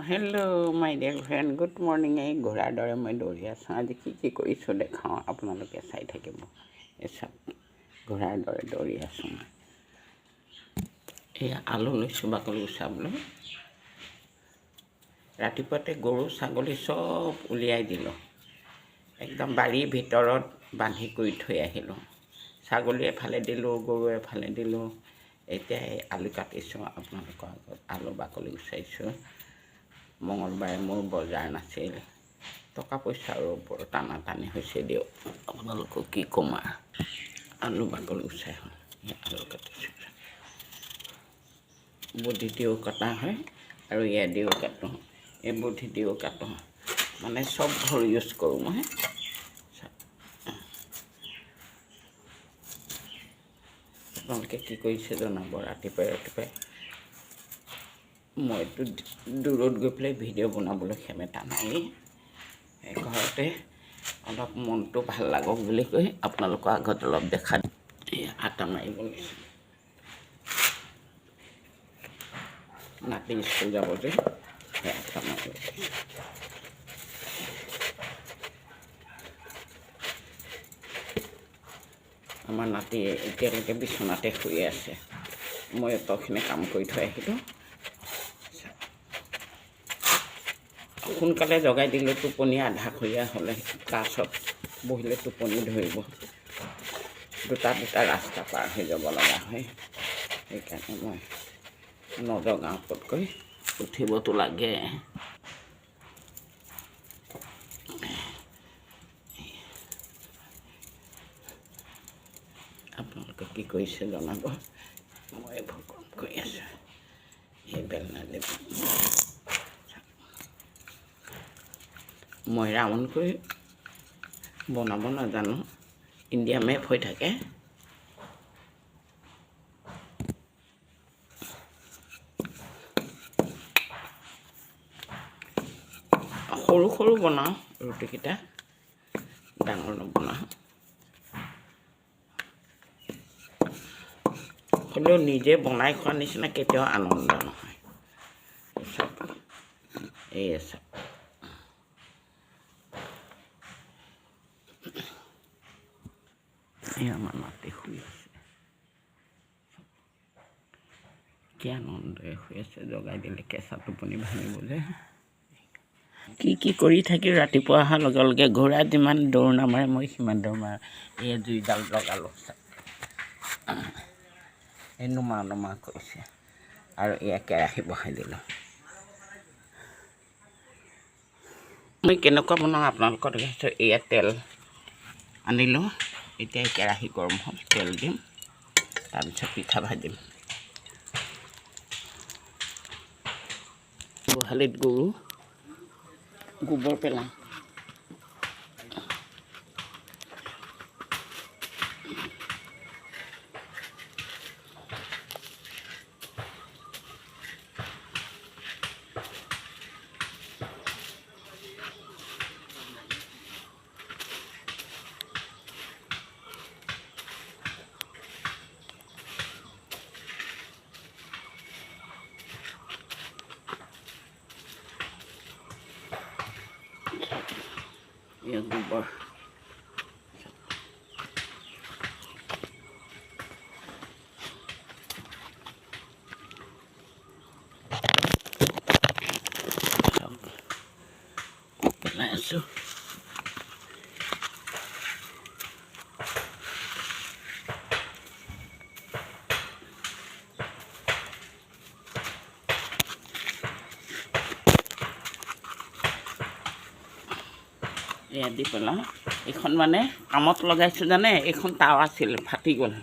Hello' মাই dear friend, good morning. এই ঘোঁৰাৰ দৰে মই দৌৰি আছোঁ। আজি কি কৰিছোঁ দেখাওঁ, আপোনালোকে চাই থাকিব। এই চাওক, ঘোঁৰাৰ দৰে দৌৰি আছোঁ মই। এয়া আলু লৈছোঁ বাকলি গুচাবলৈ। ৰাতিপুৱাতে গৰু ছাগলী চব উলিয়াই দিলোঁ। একদম বাৰীৰ ভিতৰত বান্ধি কৰি থৈ আহিলোঁ। ছাগলী এফালে দিলোঁ, গৰু এফালে দিলোঁ। এতিয়া এই আলু কাটিছোঁ, আপোনালোকৰ আগত আলু বাকলি গুচাইছোঁ। মঙলবাৰে মোৰ বজাৰ নাছিল, টকা পইচাৰ ওপৰত টানাটানি হৈছে দিয়ক। আপোনালোকক কি ক'ম আৰু, আলু বাকলি গুচাই হ'ল। আলু কাটিছোঁ, বডি দিও কটা হয় আৰু ইয়াৰ দিও কাটোঁ, এই বডি দিও কাটোঁ, মানে চব ঘৰ ইউজ কৰোঁ মই। আপোনালোকে কি কৰিছে জনাব। ৰাতিপুৱাই মইতো দূৰত গৈ পেলাই ভিডিঅ' বনাবলৈ ক্ষমতা নাই। ঘৰতে অলপ মনটো ভাল লাগক বুলি কৈ আপোনালোকৰ আগত অলপ দেখা আটা মাৰিব লৈছোঁ। নাতি স্কুল যাব যে, সেই আটা মাৰিব লৈছোঁ। আমাৰ নাতি এতিয়ালৈকে বিচনাতে শুই আছে। মই অতখিনি কাম কৰি থৈ আহিলোঁ। সোনকালে জগাই দিলে টোপনি আধাখৰীয়া হ'লে ক্লাছত বহিলে টোপনি ধৰিব। দুটা ৰাস্তা পাৰ হৈ যাব লগা হয়। সেইকাৰণে মই নজগাওঁ পটকৈ, উঠিবতো লাগে। আপোনালোকে কি কৰিছে জনাব। মই ভোক কৰি আছোঁ। সেই বেলনা দিব। মই ৰাউণ্ড কৰি বনাব নাজানো, ইণ্ডিয়া মেপ হৈ থাকে। সৰু সৰু বনাওঁ ৰুটিকেইটা, ডাঙৰ নবনাওঁ। হ'লেও নিজে বনাই খোৱাৰ নিচিনা কেতিয়াও আনন্দ নহয়। এই চাওক, এই আমাৰ নাতি শুই আছে। কি আনন্দৰে শুই আছে, জগাই দিলে কেঁচা টোপনি ভাঙিবলৈ। কি কৰি থাকি ৰাতিপুৱা অহাৰ লগে লগে ঘোঁৰা যিমান দৌৰ নামাৰে মই সিমান দৌৰ মাৰোঁ। এই জুইডাল লগালোঁ, এই নুমা কৰিছে। আৰু এয়া কেৰাহী বহাই দিলোঁ। মই কেনেকুৱা বনাওঁ আপোনালোকক দেখাইছোঁ। এয়া তেল আনিলোঁ, এতিয়া এই কেৰাহী গৰম হ'ল, তেল দিম, তাৰপিছত পিঠা ভাজিম। গোহালিত গোবৰ পেলাওঁ। এয়া গোবৰ। পেলাই আছোঁ। এয়া দি পেলাওঁ। এইখন মানে কামত লগাইছোঁ জানে, এইখন টাৱা আছিল, ফাটি গ'ল।